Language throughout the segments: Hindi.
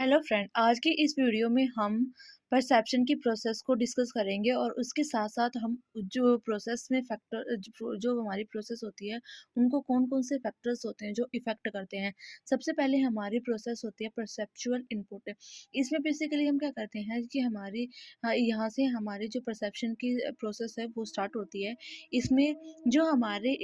हेलो फ्रेंड, आज की इस वीडियो में हम परसेप्शन की प्रोसेस को डिस्कस करेंगे और उसके साथ साथ हम जो प्रोसेस में फैक्टर जो हमारी प्रोसेस होती है उनको कौन कौन से फैक्टर्स होते हैं जो इफ़ेक्ट करते हैं। सबसे पहले हमारी प्रोसेस होती है परसेप्चुअल इनपुट। इसमें बेसिकली हम क्या करते हैं कि हमारी यहाँ से हमारी जो परसेप्शन की प्रोसेस है वो स्टार्ट होती है। इसमें जो हमारे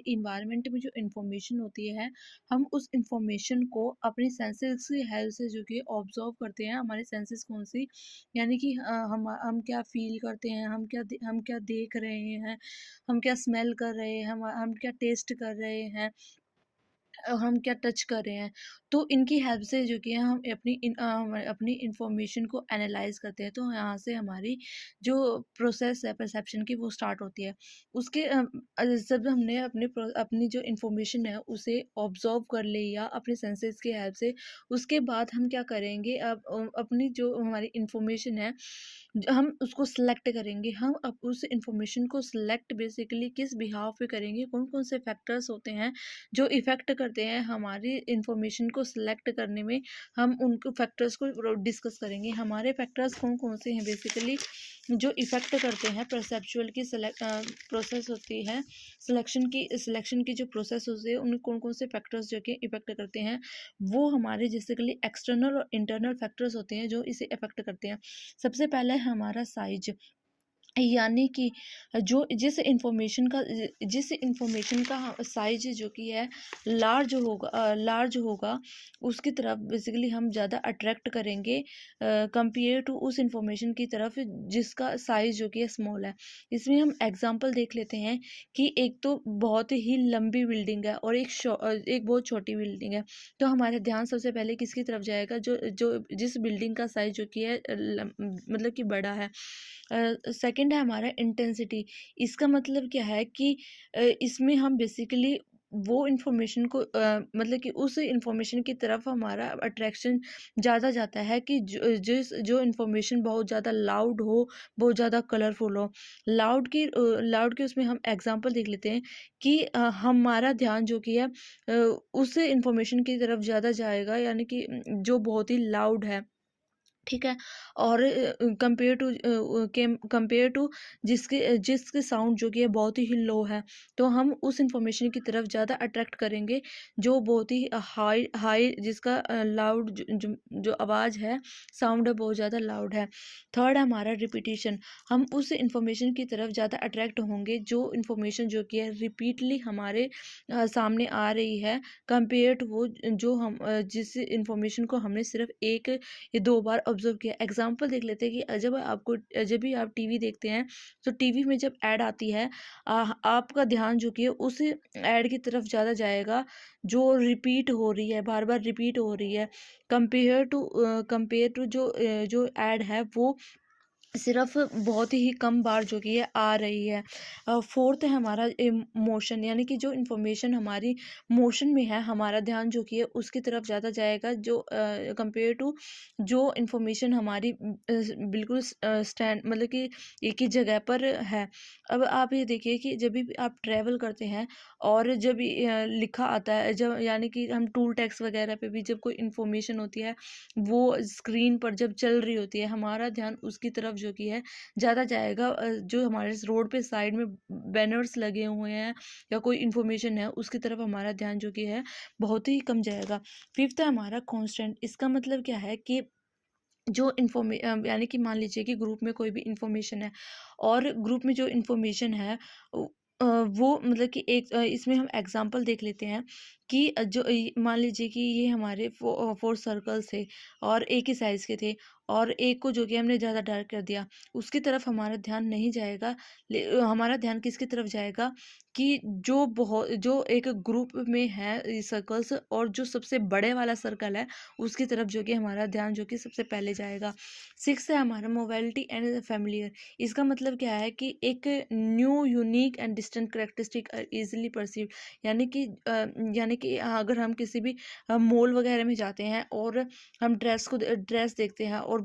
इन्वायरमेंट में जो इन्फॉर्मेशन होती है, हम उस इन्फॉर्मेशन को अपनी सेंसेस की हेल्प से जो कि ऑब्जर्व करते हैं। हमारे सेंसेस कौन सी, यानी कि हम क्या फील करते हैं, हम क्या देख रहे हैं, हम क्या स्मेल कर रहे हैं, हम क्या टेस्ट कर रहे हैं, हम क्या टच कर रहे हैं। तो इनकी हेल्प से जो कि है हम अपनी इंफॉर्मेशन को एनालाइज करते हैं। तो यहाँ से हमारी जो प्रोसेस है परसेप्शन की वो स्टार्ट होती है। जब हमने अपनी जो इंफॉर्मेशन है उसे ऑब्जर्व कर लिया अपने सेंसेस की हेल्प से, उसके बाद हम क्या करेंगे, अब अपनी जो हमारी इंफॉर्मेशन है हम उसको सिलेक्ट करेंगे। हम अब उस इंफॉर्मेशन को सिलेक्ट बेसिकली किस बिहाव पे करेंगे, कौन कौन से फैक्टर्स होते हैं जो इफ़ेक्ट करते हैं हमारी इन्फॉर्मेशन को सिलेक्ट करने में। हम उनको फैक्टर्स को डिस्कस करेंगे। हमारे फैक्टर्स कौन-कौन से हैं बेसिकली जो इफ़ेक्ट करते हैं परसेप्चुअल की प्रोसेस होती है। सिलेक्शन की जो प्रोसेस होती है उनमें कौन-कौन से फैक्टर्स जो कि इफ़ेक्ट करते हैं, वो हमारे बेसिकली एक्सटर्नल और इंटरनल फैक्टर्स होते हैं जो इसे इफ़ेक्ट करते हैं। सबसे पहला है हमारा साइज़, यानी कि जिस इंफॉर्मेशन का साइज जो कि है लार्ज होगा, उसकी तरफ बेसिकली हम ज़्यादा अट्रैक्ट करेंगे कंपेयर टू उस इंफॉर्मेशन की तरफ जिसका साइज जो कि है स्मॉल है। इसमें हम एग्जांपल देख लेते हैं कि एक तो बहुत ही लंबी बिल्डिंग है और एक बहुत छोटी बिल्डिंग है। तो हमारा ध्यान सबसे पहले किसकी तरफ जाएगा, जो जो जिस बिल्डिंग का साइज जो कि है मतलब कि बड़ा है। सेकंड है हमारा इंटेंसिटी। इसका मतलब क्या है कि इसमें हम बेसिकली वो इन्फॉर्मेशन को मतलब कि उस इन्फॉर्मेशन की तरफ हमारा अट्रैक्शन ज़्यादा जाता है कि जो इन्फॉर्मेशन बहुत ज़्यादा लाउड हो, बहुत ज़्यादा कलरफुल हो। लाउड की उसमें हम एग्जांपल देख लेते हैं कि हमारा ध्यान जो कि है उस इन्फॉर्मेशन की तरफ ज़्यादा जाएगा, यानी कि जो बहुत ही लाउड है। ठीक है। और कंपेयर टू जिसके साउंड जो कि है बहुत ही लो है, तो हम उस इंफॉर्मेशन की तरफ ज़्यादा अट्रैक्ट करेंगे जो बहुत ही हाई हाई जिसका लाउड जो आवाज़ है, साउंड है, बहुत ज़्यादा लाउड है। थर्ड है हमारा रिपीटिशन। हम उस इंफॉर्मेशन की तरफ ज़्यादा अट्रैक्ट होंगे जो इंफॉर्मेशन जो कि है रिपीटली हमारे सामने आ रही है, कंपेयर टू वो जो जिस इंफॉर्मेशन को हमने सिर्फ एक ये 2 बार ऑब्ज़र्व किया। एग्ज़ाम्पल देख लेते हैं कि जब भी आप टीवी देखते हैं, तो टीवी में जब ऐड आती है, आपका ध्यान जो कि है उस ऐड की तरफ ज़्यादा जाएगा, जो रिपीट हो रही है, बार-बार रिपीट हो रही है, कंपेयर टू जो ऐड है वो सिर्फ बहुत ही कम बार जो कि है आ रही है। फोर्थ है हमारा इमोशन, यानी कि जो इन्फॉर्मेशन हमारी मोशन में है, हमारा ध्यान जो कि है उसकी तरफ ज़्यादा जाएगा, जो कंपेयर टू जो इन्फॉर्मेशन हमारी बिल्कुल स्टैंड मतलब कि एक ही जगह पर है। अब आप ये देखिए कि जब भी आप ट्रैवल करते हैं और जब भी लिखा आता है, जब यानी कि हम टूल टैक्स वगैरह पे भी जब कोई इन्फॉर्मेशन होती है, वो स्क्रीन पर जब चल रही होती है, हमारा ध्यान उसकी तरफ जो कि है ज़्यादा जाएगा। जो हमारे रोड पे साइड में बैनर्स लगे हुए हैं या कोई इन्फॉर्मेशन है, उसकी तरफ हमारा ध्यान जो कि है बहुत ही कम जाएगा। फिफ्थ है हमारा कांस्टेंट। इसका मतलब क्या है कि यानी कि मान लीजिए कि ग्रुप में कोई भी इंफॉर्मेशन है और ग्रुप में जो इंफॉर्मेशन है वो मतलब कि इसमें हम एग्जांपल देख लेते हैं कि मान लीजिए कि ये हमारे 4 सर्कल्स थे और एक ही साइज़ के थे, और एक को जो कि हमने ज़्यादा डार्क कर दिया, उसकी तरफ हमारा ध्यान नहीं जाएगा। हमारा ध्यान किसकी तरफ जाएगा कि जो एक ग्रुप में है ये सर्कल्स, और जो सबसे बड़े वाला सर्कल है उसकी तरफ जो कि हमारा ध्यान जो कि सबसे पहले जाएगा। 6 है हमारा मोबाइलिटी एंड फैमिलियर। इसका मतलब क्या है कि एक new unique and distinct characteristic are easily perceived, यानी कि कि अगर हम किसी भी मॉल वगैरह में जाते हैं और हम ड्रेस देखते हैं और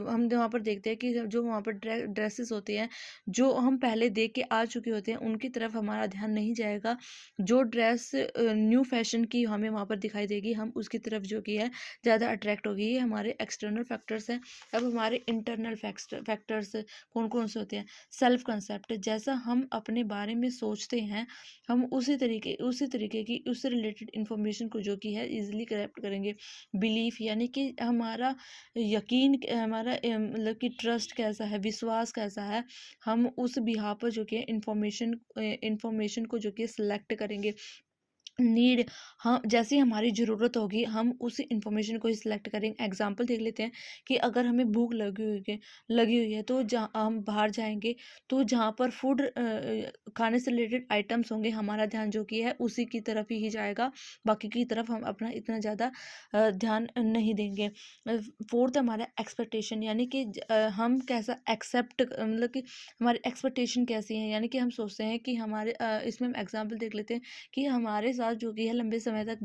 हम वहाँ पर देखते हैं कि जो वहाँ पर ड्रेसेस होती हैं जो हम पहले देख के आ चुके होते हैं उनकी तरफ हमारा ध्यान नहीं जाएगा। जो ड्रेस न्यू फैशन की हमें वहाँ पर दिखाई देगी हम उसकी तरफ जो कि है ज़्यादा अट्रैक्ट होगी। ये हमारे एक्सटर्नल फैक्टर्स हैं। अब हमारे इंटरनल फैक्टर्स कौन कौन से होते हैं? सेल्फ कंसेप्ट, जैसा हम अपने बारे में सोचते हैं हम उसी तरीके की उससे रिलेटेड इंफॉर्मेशन को जो कि है इजीली ग्रैब करेंगे। बिलीफ यानी कि हमारा यकीन, हमारा मतलब कि ट्रस्ट कैसा है, विश्वास कैसा है, हम उस बिहाव पर जो कि है इंफॉर्मेशन को जो कि सिलेक्ट करेंगे। नीड, हाँ, जैसी हमारी ज़रूरत होगी हम उस इंफॉर्मेशन को ही सिलेक्ट करेंगे। एग्जांपल देख लेते हैं कि अगर हमें भूख लगी हुई है तो जहाँ हम बाहर जाएंगे तो जहाँ पर फूड खाने से रिलेटेड आइटम्स होंगे हमारा ध्यान जो कि है उसी की तरफ ही जाएगा, बाकी की तरफ हम अपना इतना ज़्यादा ध्यान नहीं देंगे। फोर्थ हमारा एक्सपेक्टेशन, यानी कि हम कैसा एक्सेप्ट, मतलब कि हमारी एक्सपेक्टेशन कैसी है, यानी कि हम सोचते हैं कि हमारे इसमें हम एग्जाम्पल देख लेते हैं कि हमारे साथ जो कि है लंबे समय तक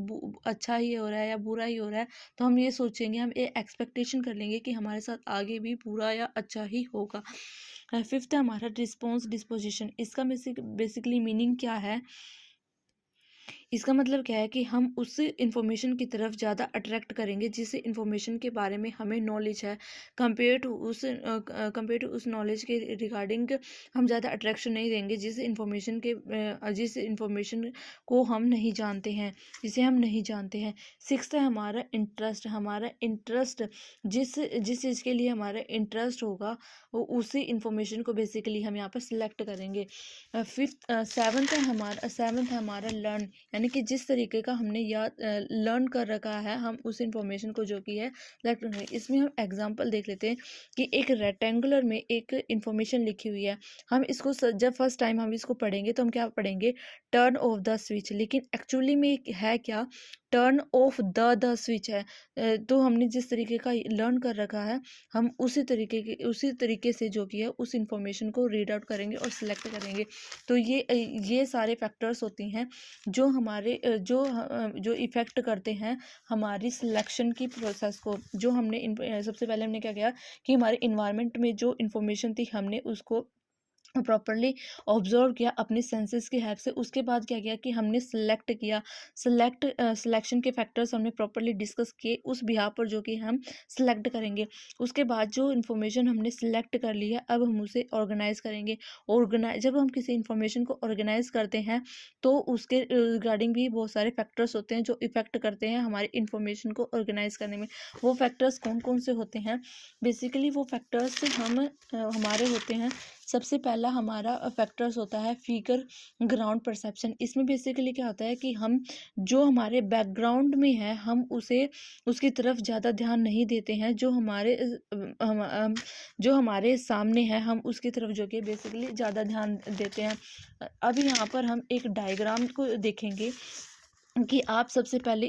अच्छा ही हो रहा है या बुरा ही हो रहा है, तो हम ये सोचेंगे, हम ये एक्सपेक्टेशन कर लेंगे कि हमारे साथ आगे भी बुरा या अच्छा ही होगा। फिफ्थ है हमारा रिस्पॉन्स डिस्पोजिशन। इसका बेसिकली मीनिंग क्या है? इसका मतलब क्या है कि हम उस इंफॉर्मेशन की तरफ ज़्यादा अट्रैक्ट करेंगे जिस इंफॉर्मेशन के बारे में हमें नॉलेज है, कंपेयर टू उस नॉलेज के रिगार्डिंग हम ज़्यादा अट्रैक्शन नहीं देंगे जिस इंफॉर्मेशन को हम नहीं जानते हैं, जिसे हम नहीं जानते हैं। सिक्स्थ है हमारा इंटरेस्ट। हमारा इंटरेस्ट जिस जिस चीज़ के लिए हमारा इंटरेस्ट होगा वो उसी इंफॉर्मेशन को बेसिकली हम यहाँ पर सिलेक्ट करेंगे। सेवन्थ है हमारा लर्न, यानी कि जिस तरीके का हमने याद लर्न कर रखा है हम उस इंफॉर्मेशन को जो कि है सिलेक्ट करेंगे। इसमें हम एग्जांपल देख लेते हैं कि एक रेक्टेंगुलर में एक इंफॉर्मेशन लिखी हुई है। हम इसको जब फर्स्ट टाइम हम इसको पढ़ेंगे तो हम क्या पढ़ेंगे? टर्न ऑफ द स्विच, लेकिन एक्चुअली में है क्या? टर्न ऑफ द स्विच है। तो हमने जिस तरीके का लर्न कर रखा है हम उसी तरीके से जो कि है उस इंफॉर्मेशन को रीड आउट करेंगे और सिलेक्ट करेंगे। तो ये सारे फैक्टर्स होती हैं जो हमारे जो इफ़ेक्ट करते हैं हमारी सिलेक्शन की प्रोसेस को। जो हमने सबसे पहले हमने क्या किया कि हमारे इन्वायरमेंट में जो इन्फॉर्मेशन थी हमने उसको प्रॉपरली ऑब्जर्व किया अपने सेंसेस की हेल्प से। उसके बाद क्या किया कि हमने सिलेक्ट किया। सिलेक्शन के फैक्टर्स हमने प्रॉपरली डिस्कस किए, उस बिहाव पर जो कि हम सिलेक्ट करेंगे। उसके बाद जो इन्फॉर्मेशन हमने सिलेक्ट कर ली है अब हम उसे ऑर्गेनाइज करेंगे। जब हम किसी इन्फॉर्मेशन को ऑर्गेनाइज करते हैं तो उसके रिगार्डिंग भी बहुत सारे फैक्टर्स होते हैं जो इफेक्ट करते हैं हमारे इन्फॉर्मेशन को ऑर्गेनाइज करने में। वो फैक्टर्स कौन कौन से होते हैं? बेसिकली वो फैक्टर्स हमारे होते हैं। सबसे पहला हमारा फैक्टर्स होता है फिगर ग्राउंड परसेप्शन। इसमें बेसिकली क्या होता है कि हम जो हमारे बैकग्राउंड में है हम उसकी तरफ ज़्यादा ध्यान नहीं देते हैं। जो हमारे सामने है हम उसकी तरफ जो कि बेसिकली ज़्यादा ध्यान देते हैं। अभी यहाँ पर हम एक डायग्राम को देखेंगे कि आप सबसे पहले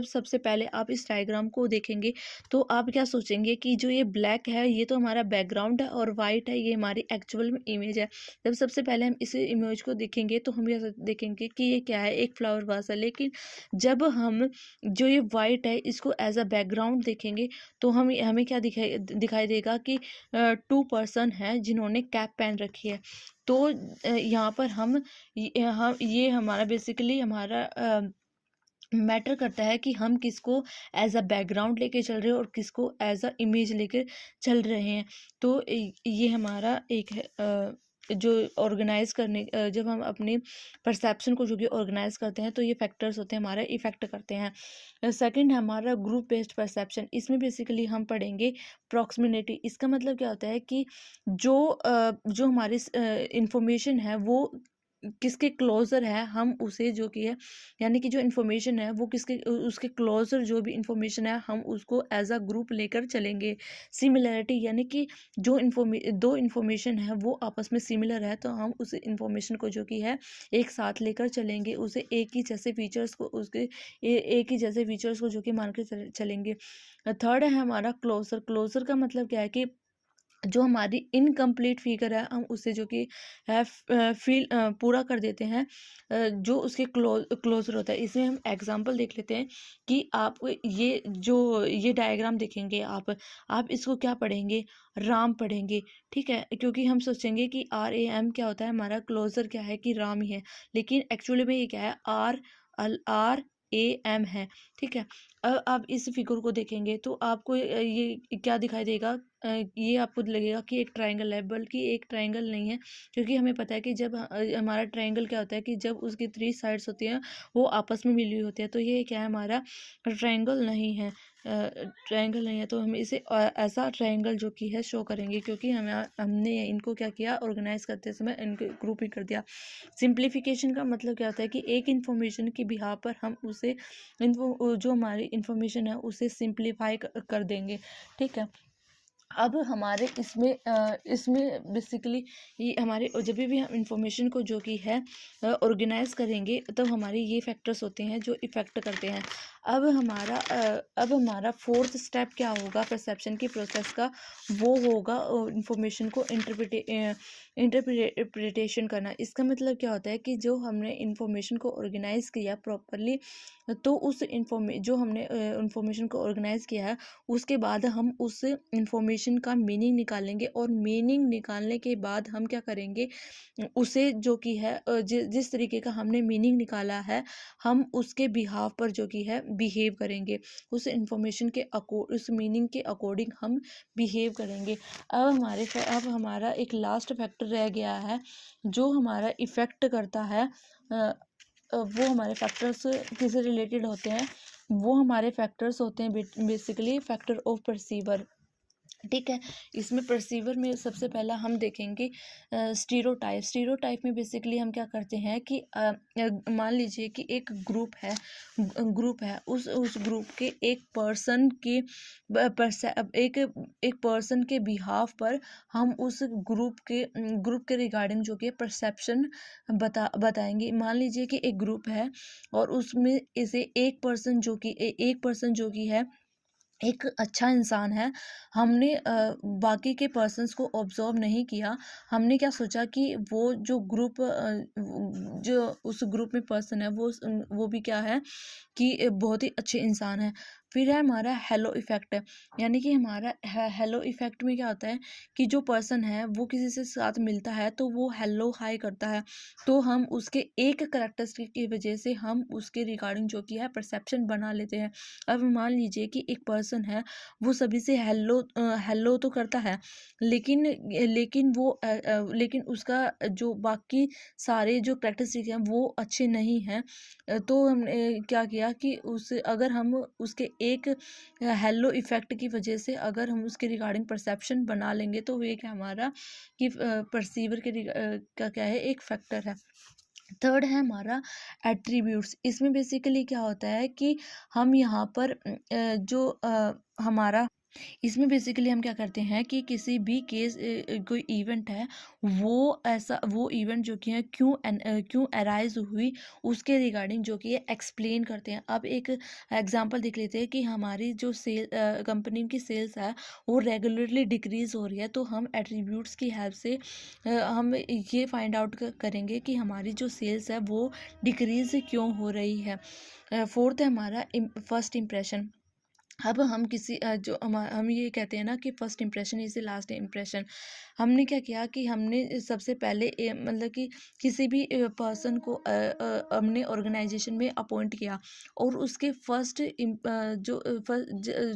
सबसे पहले आप इस डायग्राम को देखेंगे तो आप क्या सोचेंगे कि जो ये ब्लैक है ये तो हमारा बैकग्राउंड है और वाइट है ये हमारी एक्चुअल में इमेज है। जब सबसे पहले हम इस इमेज को देखेंगे तो हम ये देखेंगे कि ये क्या है, एक फ्लावर वास है। लेकिन जब हम जो ये वाइट है इसको एज अ बैकग्राउंड देखेंगे तो हमें क्या दिखाई देगा कि 2 पर्सन हैं जिन्होंने कैप पहन रखी है। तो यहाँ पर ये हमारा बेसिकली हमारा मैटर करता है कि हम किसको एज अ बैकग्राउंड लेके चल रहे हैं और किसको एज अ इमेज लेके चल रहे हैं। तो ये हमारा एक है जो ऑर्गेनाइज करने जब हम अपने परसेप्शन को जो कि ऑर्गेनाइज करते हैं तो ये फैक्टर्स होते हैं हमारा इफेक्ट करते हैं। सेकंड है हमारा ग्रुप बेस्ड परसेप्शन। इसमें बेसिकली हम पढ़ेंगे प्रॉक्सिमिटी। इसका मतलब क्या होता है कि जो हमारी इंफॉर्मेशन है वो किसके क्लोजर है हम उसे जो कि है, यानी कि जो इन्फॉर्मेशन है वो उसके क्लोजर जो भी इंफॉर्मेशन है हम उसको एज अ ग्रुप लेकर चलेंगे। सिमिलैरिटी, यानी कि दो इन्फॉर्मेशन है वो आपस में सिमिलर है तो हम उस इंफॉर्मेशन को जो कि है एक साथ लेकर चलेंगे, उसे एक ही जैसे फीचर्स को जो कि मान के चलेंगे। थर्ड है हमारा क्लोजर। क्लोजर का मतलब क्या है कि जो हमारी इनकम्प्लीट फिगर है हम उसे जो कि है पूरा कर देते हैं, जो उसके क्लोजर होता है। इसमें हम एग्जांपल देख लेते हैं कि आप ये डायग्राम देखेंगे, आप इसको क्या पढ़ेंगे, राम पढ़ेंगे। ठीक है, क्योंकि हम सोचेंगे कि RAM क्या होता है, हमारा क्लोजर क्या है कि राम ही है, लेकिन एक्चुअली में ये क्या है, RAM है। ठीक है, आप इस फिगर को देखेंगे तो आपको ये क्या दिखाई देगा, ये आपको लगेगा कि एक ट्रायंगल है, बल्कि एक ट्रायंगल नहीं है, क्योंकि हमें पता है कि जब हमारा ट्रायंगल क्या होता है कि जब उसकी 3 साइड्स होती हैं वो आपस में मिली हुई होती है, तो ये क्या है, हमारा ट्रायंगल नहीं है। ट्रायंगल नहीं है तो हम इसे ऐसा ट्रायंगल जो कि है शो करेंगे, क्योंकि हमने इनको क्या किया, ऑर्गेनाइज करते समय इनको ग्रुपिंग कर दिया। सिंप्लीफिकेशन का मतलब क्या होता है कि एक इंफॉर्मेशन की बिहार पर हम उसे जो हमारी इंफॉर्मेशन है उसे सिंप्लीफाई कर देंगे। ठीक है, अब हमारे इसमें बेसिकली ये हमारे जब भी हम इंफॉर्मेशन को जो कि है ऑर्गेनाइज करेंगे, तो हमारे ये फैक्टर्स होते हैं जो इफ़ेक्ट करते हैं। अब हमारा फोर्थ स्टेप क्या होगा परसेप्शन की प्रोसेस का, वो होगा इंफॉर्मेशन को इंटरप्रिटेशन करना। इसका मतलब क्या होता है कि जो हमने इंफॉर्मेशन को ऑर्गेनाइज किया प्रॉपरली, तो उस जो हमने इंफॉर्मेशन को ऑर्गेनाइज किया है, उसके बाद हम उस इंफॉर्मेशन का मीनिंग निकालेंगे, और मीनिंग निकालने के बाद हम क्या करेंगे, उसे जो कि है जिस तरीके का हमने मीनिंग निकाला है, हम उसके बिहाफ पर जो कि है बिहेव करेंगे, उस इंफॉर्मेशन के उस मीनिंग के अकॉर्डिंग हम बिहेव करेंगे। अब हमारा एक लास्ट फैक्टर रह गया है जो हमारा इफ़ेक्ट करता है। वो हमारे फैक्टर्स किससे रिलेटेड होते हैं, वो हमारे फैक्टर्स होते हैं बेसिकली फैक्टर ऑफ परसीवर। ठीक है, इसमें परसीवर में सबसे पहला हम देखेंगे स्टीरियोटाइप में बेसिकली हम क्या करते हैं कि मान लीजिए कि एक ग्रुप है, उस ग्रुप के एक पर्सन के एक पर्सन के बिहाफ पर हम उस ग्रुप के रिगार्डिंग जो कि परसेप्शन बताएंगे। मान लीजिए कि एक ग्रुप है और उसमें इसे एक पर्सन जो कि है एक अच्छा इंसान है। हमने बाकी के पर्सन्स को ऑब्जर्व नहीं किया। हमने क्या सोचा कि जो उस ग्रुप में पर्सन है वो भी क्या है कि बहुत ही अच्छे इंसान है। फिर है हमारा हेलो इफ़ेक्ट, यानी कि हमारा हेलो इफ़ेक्ट में क्या होता है कि जो पर्सन है वो किसी से साथ मिलता है तो वो हेलो हाय करता है, तो हम उसके एक करैक्टरिस्टिक की वजह से हम उसके रिगार्डिंग जो कि है परसेप्शन बना लेते हैं। अब मान लीजिए कि एक पर्सन है, वो सभी से हेलो तो करता है, लेकिन लेकिन उसका जो बाकी सारे जो करैक्टरिस्टिक हैं वो अच्छे नहीं हैं। तो हमने क्या किया कि अगर हम उसके एक हेलो इफेक्ट की वजह से अगर हम उसके रिगार्डिंग परसेप्शन बना लेंगे, तो ये क्या हमारा कि परसीवर का क्या है, एक फैक्टर है। थर्ड है हमारा एट्रीब्यूट्स। इसमें बेसिकली क्या होता है कि हम यहाँ पर हमारा इसमें बेसिकली हम क्या करते हैं कि किसी भी कोई इवेंट है, वो इवेंट जो कि है क्यों अराइज हुई, उसके रिगार्डिंग जो कि है एक्सप्लेन करते हैं। अब एक एग्जांपल देख लेते हैं कि हमारी जो कंपनी की सेल्स है वो रेगुलरली डिक्रीज हो रही है, तो हम एट्रीब्यूट्स की हेल्प से हम ये फाइंड आउट करेंगे कि हमारी जो सेल्स है वो डिक्रीज क्यों हो रही है। फोर्थ है हमारा फर्स्ट इम्प्रेशन। अब हम हम ये कहते हैं ना कि first impression is the last impression. हमने क्या किया कि हमने सबसे पहले मतलब कि किसी भी पर्सन को हमने ऑर्गेनाइजेशन में अपॉइंट किया, और उसके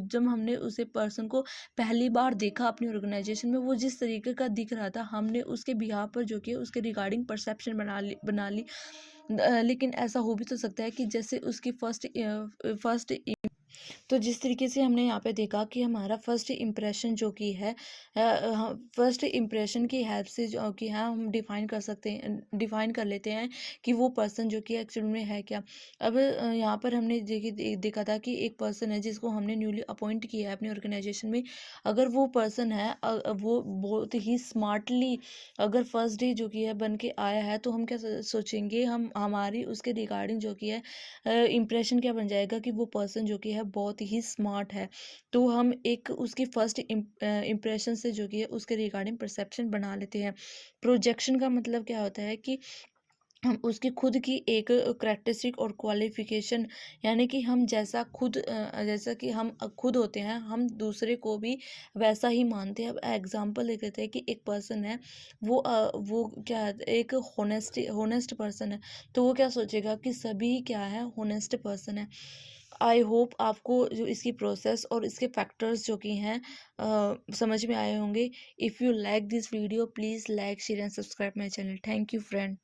जब हमने उसे पर्सन को पहली बार देखा अपनी ऑर्गेनाइजेशन में, वो जिस तरीके का दिख रहा था, हमने उसके बिहार पर जो कि उसके रिगार्डिंग परसेप्शन बना ली। लेकिन ऐसा हो भी तो सकता है कि जैसे उसकी फर्स्ट तो जिस तरीके से हमने यहाँ पे देखा कि हमारा फर्स्ट इम्प्रेशन जो कि है, फर्स्ट इम्प्रेशन की हेल्प से जो कि हाँ हम डिफाइन कर लेते हैं कि वो पर्सन जो कि एक्चुअल में है क्या। अब यहाँ पर हमने देखा था कि एक पर्सन है जिसको हमने न्यूली अपॉइंट किया है अपनी ऑर्गेनाइजेशन में। अगर वो पर्सन है वो बहुत ही स्मार्टली अगर फर्स्ट डे जो कि है बन के आया है, तो हम क्या सोचेंगे, हमारी उसके रिगार्डिंग जो कि है इम्प्रेशन क्या बन जाएगा कि वो पर्सन जो कि है बहुत ही स्मार्ट है, तो हम एक उसकी फर्स्ट इम्प्रेशन से जो कि है उसके रिगार्डिंग परसेप्शन बना लेते हैं। प्रोजेक्शन का मतलब क्या होता है कि हम उसकी खुद की एक करैक्टरिस्टिक और क्वालिफिकेशन, यानी कि हम जैसा खुद जैसा कि हम खुद होते हैं, हम दूसरे को भी वैसा ही मानते हैं। अब एग्जांपल ले लेते हैं कि एक पर्सन है, वो क्या है, एक होनेस्ट पर्सन है, तो वो क्या सोचेगा कि सभी क्या है, होनेस्ट पर्सन है। आई होप आपको जो इसकी प्रोसेस और इसके फैक्टर्स जो कि हैं समझ में आए होंगे। If you like this video please like share and subscribe my channel. Thank you friend.